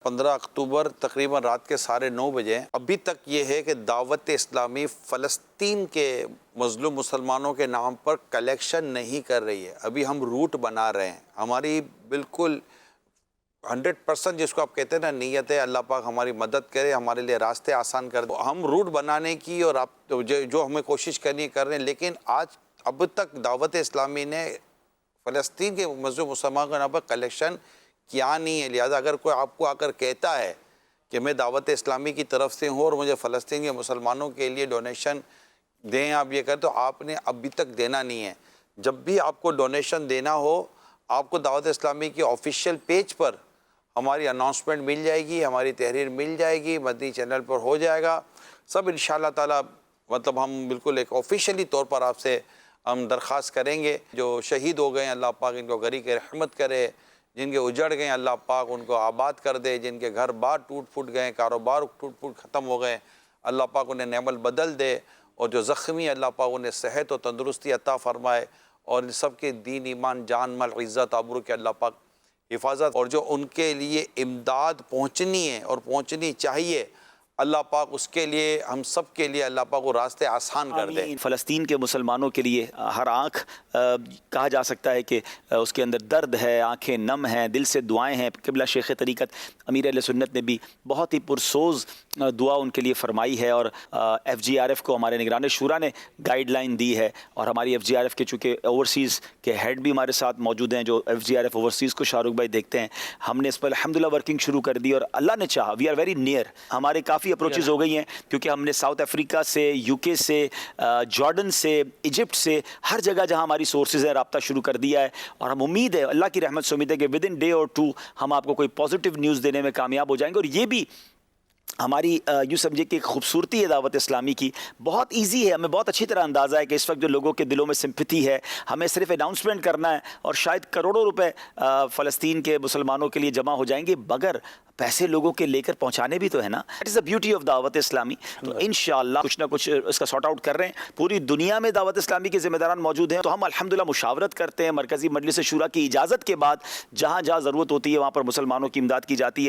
15 اکتوبر تقریباً رات کے 9:30 بجے ابھی تک یہ ہے کہ دعوت اسلامی فلسطین کے مظلوم مسلمانوں کے نام پر کلیکشن نہیں کر رہی ہے۔ ابھی ہم روٹ بنا رہے ہیں، ہماری بالکل 100% جس کو آپ کہتے ہیں نا نیت ہے، اللہ پاک ہماری مدد کرے، ہمارے لیے راستے آسان کر دے۔ ہم روٹ بنانے کی اور آپ جو ہمیں کوشش کرنی کر رہے ہیں، لیکن اب تک دعوت اسلامی نے فلسطین کے مظلوم مسلمانوں کے نام پر کلیکشن کیا نہیں ہے۔ لہٰذا اگر کوئی آپ کو آ کر کہتا ہے کہ میں دعوت اسلامی کی طرف سے ہوں اور مجھے فلسطین کے مسلمانوں کے لیے ڈونیشن دیں، آپ یہ کریں، تو آپ نے ابھی تک دینا نہیں ہے۔ جب بھی آپ کو ڈونیشن دینا ہو، آپ کو دعوت اسلامی کے آفیشیل پیج پر ہماری اناؤنسمنٹ مل جائے گی، ہماری تحریر مل جائے گی، مدنی چینل پر ہو جائے گا سب انشاءاللہ تعالی۔ مطلب ہم بالکل ایک آفیشیلی طور پر آپ سے ہم درخواست کریں گے۔ جو شہید ہو گئے ہیں، اللہ پاک ان کو غریق رحمت کرے، جن کے اجڑ گئے ہیں اللہ پاک ان کو آباد کر دے، جن کے گھر بار ٹوٹ پھوٹ گئے، کاروبار ٹوٹ پھوٹ ختم ہو گئے، اللہ پاک انہیں نعم البدل دے، اور جو زخمی اللہ پاک انہیں صحت و تندرستی عطا فرمائے، اور ان سب کے دین ایمان جان مال عزت آبرو کے اللہ پاک حفاظت، اور جو ان کے لیے امداد پہنچنی ہے اور پہنچنی چاہیے، اللہ پاک اس کے لیے ہم سب کے لیے اللہ پاک وہ راستے آسان کر دے۔ فلسطین کے مسلمانوں کے لیے ہر آنکھ کہا جا سکتا ہے کہ اس کے اندر درد ہے، آنکھیں نم ہیں، دل سے دعائیں ہیں۔ قبلہ شیخ طریقت امیر اہل سنت نے بھی بہت ہی پرسوز دعا ان کے لیے فرمائی ہے، اور ایف جی آر ایف کو ہمارے نگران شورا نے گائیڈ لائن دی ہے، اور ہماری ایف جی آر ایف کے چونکہ اوورسیز کے ہیڈ بھی ہمارے ساتھ موجود ہیں جو F G R F overseas کو شاہ رخ بھائی دیکھتے ہیں، ہم نے اس پر الحمدللہ ورکنگ شروع کر دی، اور اللہ نے چاہا وی آر ویری نیئر، ہمارے کافی اپروچز ہو گئی ہیں، کیونکہ ہم نے ساؤتھ افریقہ سے، یو کے سے، جارڈن سے، ایجپٹ سے، ہر جگہ جہاں ہماری سورسز ہے رابطہ شروع کر دیا ہے، اور ہم امید ہے اللہ کی رحمت سے امید ہے کہ ود ان ڈے اور ٹو ہم آپ کو کوئی پازیٹیو نیوز دینے میں کامیاب ہو جائیں گے۔ اور یہ بھی ہماری یوں سمجھے کہ ایک خوبصورتی ہے دعوت اسلامی کی، بہت ایزی ہے، ہمیں بہت اچھی طرح اندازہ ہے کہ اس وقت جو لوگوں کے دلوں میں سمپتھی ہے، ہمیں صرف اناؤنسمنٹ کرنا ہے اور شاید کروڑوں روپے فلسطین کے مسلمانوں کے لیے جمع ہو جائیں گے، مگر پیسے لوگوں کے لے کر پہنچانے بھی تو ہے نا۔ That is the beauty of دعوت اسلامی۔ تو انشاءاللہ کچھ نہ کچھ اس کا سارٹ آؤٹ کر رہے ہیں، پوری دنیا میں دعوت اسلامی کے ذمہ داران موجود ہیں، تو ہم الحمدللہ مشاورت کرتے ہیں، مرکزی مجلس شورا کی اجازت کے بعد جہاں جہاں ضرورت ہوتی ہے وہاں پر مسلمانوں کی امداد کی جاتی ہے۔